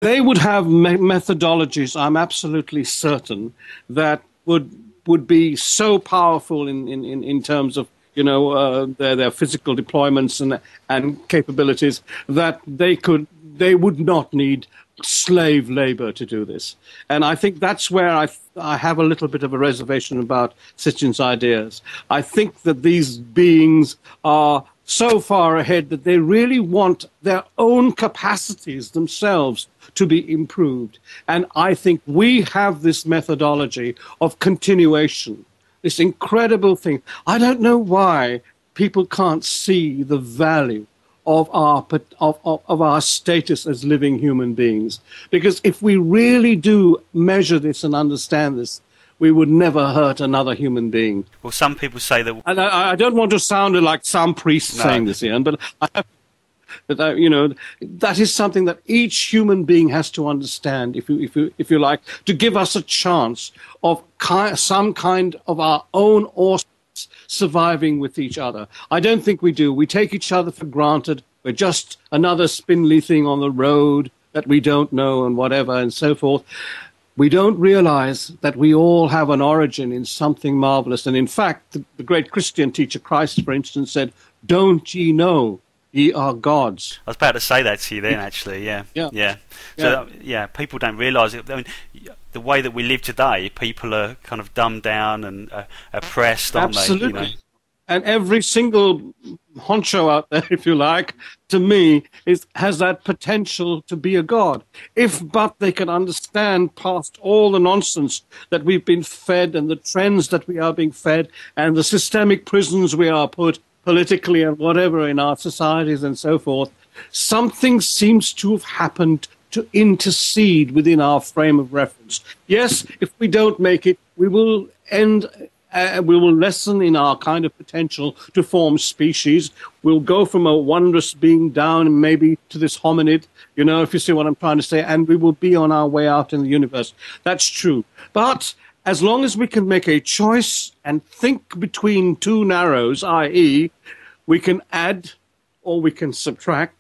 They would have methodologies, I'm absolutely certain, that would be so powerful in terms of, you know, their physical deployments and capabilities, that they would not need slave labor to do this. And I think that's where I have a little bit of a reservation about Sitchin's ideas. I think that these beings are so far ahead that they really want their own capacities themselves to be improved. And I think we have this methodology of continuation, this incredible thing. I don't know why people can't see the value of our status as living human beings. Because if we really do measure this and understand this, we would never hurt another human being. Well, some people say that... And I don't want to sound like some priest saying this, Ian, but you know, that is something that each human being has to understand, if you like, to give us a chance of some kind of our own awesome surviving with each other. I don't think we do. We take each other for granted. We're just another spindly thing on the road that we don't know and whatever and so forth. We don't realize that we all have an origin in something marvelous. And in fact, the great Christian teacher Christ, for instance, said, "Don't ye know ye are gods?" I was about to say that to you then, actually. Yeah. So, people don't realise it. I mean, the way that we live today, people are kind of dumbed down and oppressed, aren't they? Absolutely. You know? And every single honcho out there, if you like, to me, has that potential to be a god. If but they can understand past all the nonsense that we've been fed and the trends that we are being fed and the systemic prisons we are put politically and whatever in our societies and so forth, something seems to have happened to intercede within our frame of reference. Yes, if we don't make it, we will we will lessen in our kind of potential to form species. We'll go from a wondrous being down maybe to this hominid, you know, if you see what I'm trying to say, and we will be on our way out in the universe. That's true. But as long as we can make a choice and think between two narrows, i.e., we can add or we can subtract.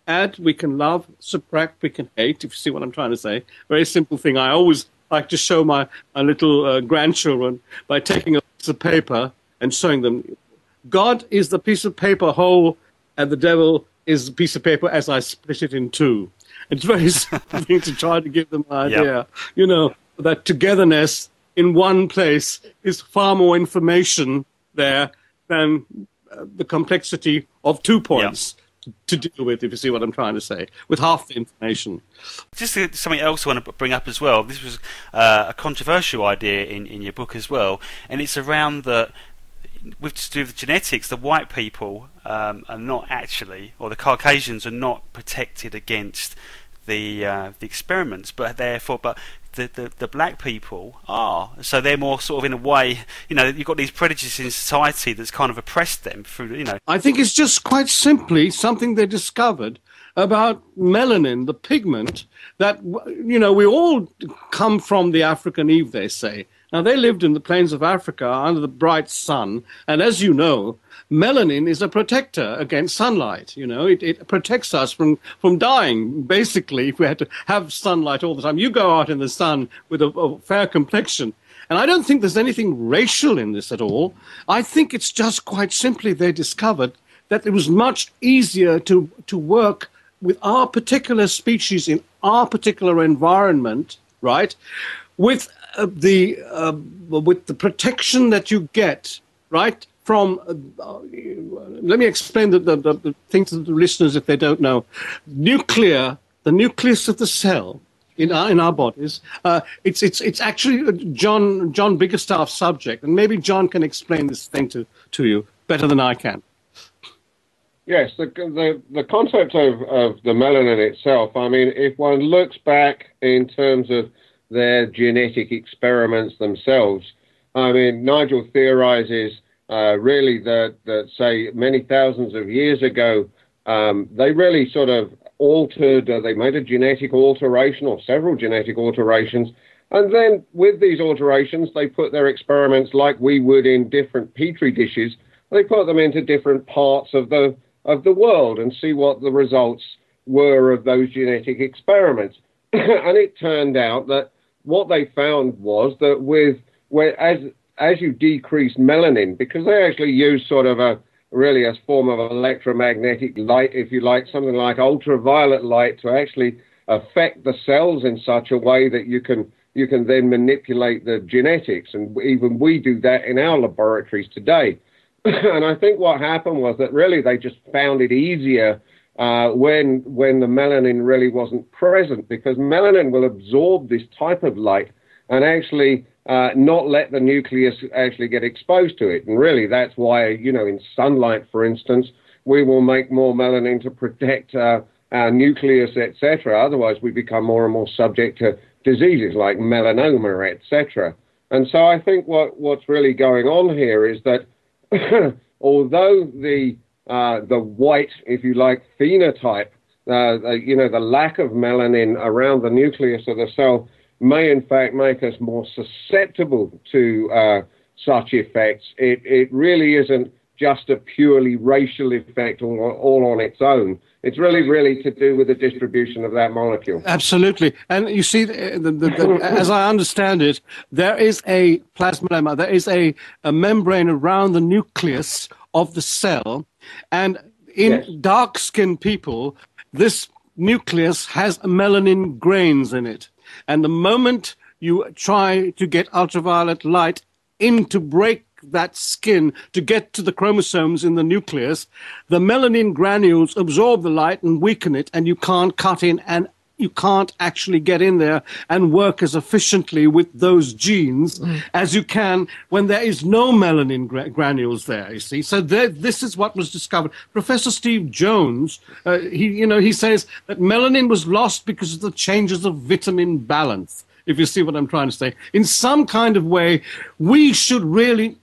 Add, we can love. Subtract, we can hate, if you see what I'm trying to say. Very simple thing. I always like to show my little grandchildren by taking a piece of paper and showing them, God is the piece of paper whole and the devil is the piece of paper as I split it in two. It's very simple thing to try to give them an idea, you know, that togetherness in one place is far more information there than the complexity of 2 points. To deal with, if you see what I'm trying to say, with half the information. Just something else I want to bring up as well. This was a controversial idea in your book as well, and it's around with to do with genetics. The white people are not actually, or the Caucasians are not protected against the experiments, but the black people are. So they're more sort of, in a way, you know, you've got these prejudices in society that's kind of oppressed them through, you know. I think it's just quite simply something they discovered about melanin, the pigment, that, you know, we all come from the African Eve, they say. Now, they lived in the plains of Africa under the bright sun, and as you know, melanin is a protector against sunlight. You know, it protects us from dying, basically, if we had to have sunlight all the time. You go out in the sun with a fair complexion, and I don't think there's anything racial in this at all. I think it's just quite simply they discovered that it was much easier to work with our particular species in our particular environment, right, with the protection that you get, right, from, let me explain the thing to the listeners if they don't know. The nucleus of the cell in our bodies, it's actually John Biggerstaff's subject, and maybe John can explain this thing to you better than I can. Yes, the concept of the melanin itself, I mean, if one looks back in terms of their genetic experiments themselves, I mean, Nigel theorizes really that, say, many thousands of years ago, they really sort of altered, they made a genetic alteration or several genetic alterations, and then with these alterations, they put their experiments like we would in different petri dishes. They put them into different parts of the world and see what the results were of those genetic experiments. and it turned out that what they found was that as you decrease melanin, because they actually use sort of a form of electromagnetic light, if you like, something like ultraviolet light, to actually affect the cells in such a way that you can then manipulate the genetics, and even we do that in our laboratories today. And I think what happened was that really they just found it easier when the melanin really wasn't present, because melanin will absorb this type of light and actually not let the nucleus actually get exposed to it. And really that's why, in sunlight, for instance, we will make more melanin to protect our nucleus, etc. Otherwise we become more and more subject to diseases like melanoma, etc. And so I think what's really going on here is that although the white, if you like, phenotype, the lack of melanin around the nucleus of the cell may in fact make us more susceptible to such effects, it really isn't just a purely racial effect all on its own. It's really to do with the distribution of that molecule. Absolutely. And you see, as I understand it, there is a plasma, there is a membrane around the nucleus of the cell. And in dark-skinned people, this nucleus has melanin grains in it. And the moment you try to get ultraviolet light in to break that skin to get to the chromosomes in the nucleus, the melanin granules absorb the light and weaken it, and you can't cut in, and you can't actually get in there and work as efficiently with those genes as you can when there is no melanin granules there, you see. So this is what was discovered. Professor Steve Jones, he says that melanin was lost because of the changes of vitamin balance, if you see what I'm trying to say. In some kind of way, we should not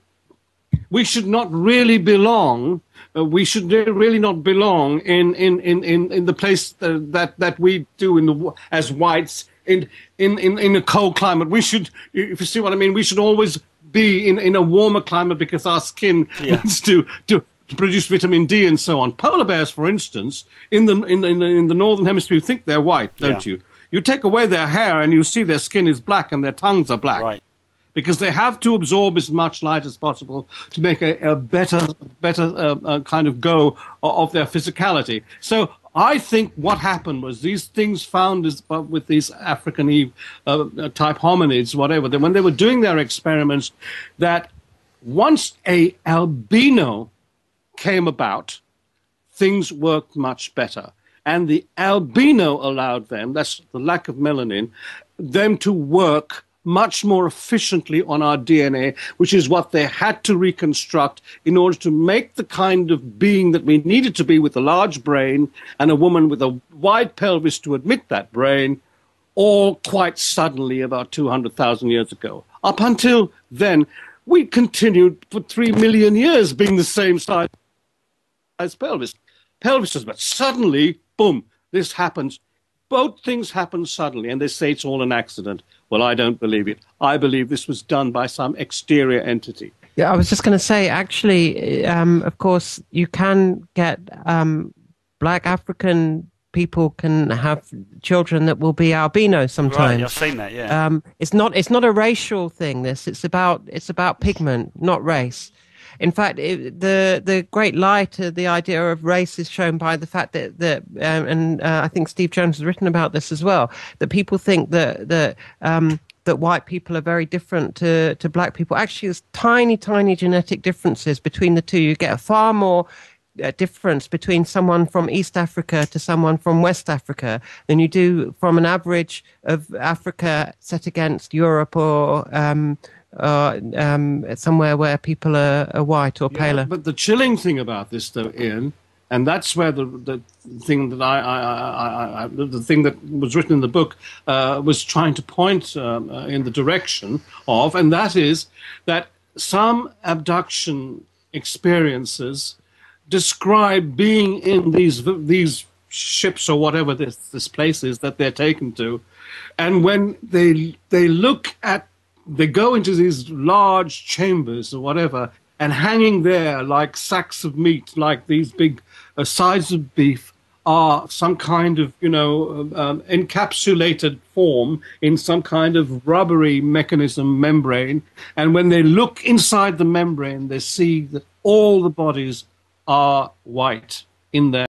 really belong. We should really not belong in the place that we do as whites in a cold climate. We should, if you see what I mean, we should always be in a warmer climate because our skin needs to produce vitamin D and so on. Polar bears, for instance, in the northern hemisphere, you think they're white, don't you? You take away their hair and you see their skin is black and their tongues are black. Right. Because they have to absorb as much light as possible to make a better kind of go of their physicality. So I think what happened was these things found with these African Eve type hominids, whatever, that when they were doing their experiments, that once a albino came about, things worked much better. And the albino allowed them, that's the lack of melanin, them to work much more efficiently on our DNA, which is what they had to reconstruct in order to make the kind of being that we needed to be, with a large brain and a woman with a wide pelvis to admit that brain, all quite suddenly about 200,000 years ago. Up until then, we continued for 3 million years being the same size pelvis. Pelvises, but suddenly, boom, this happens. Both things happen suddenly, and they say it's all an accident. Well, I don't believe it. I believe this was done by some exterior entity. Yeah, I was just going to say, actually, of course, you can get black African people can have children that will be albino sometimes. Right, I've seen that. Yeah. It's not a racial thing. It's about pigment, not race. In fact, the great light, the idea of race is shown by the fact that I think Steve Jones has written about this as well, that people think that white people are very different to black people. Actually, there's tiny genetic differences between the two. You get a far more difference between someone from East Africa to someone from West Africa than you do from an average of Africa set against Europe or somewhere where people are white or paler. But the chilling thing about this, though, Ian, and that's where the thing that the thing that was written in the book was trying to point in the direction of, and that is that some abduction experiences describe being in these ships or whatever this place is that they're taken to, and when they look at, they go into these large chambers or whatever, and hanging there like sacks of meat, like these big sides of beef, are some kind of, encapsulated form in some kind of rubbery mechanism membrane. And when they look inside the membrane, they see that all the bodies are white in there.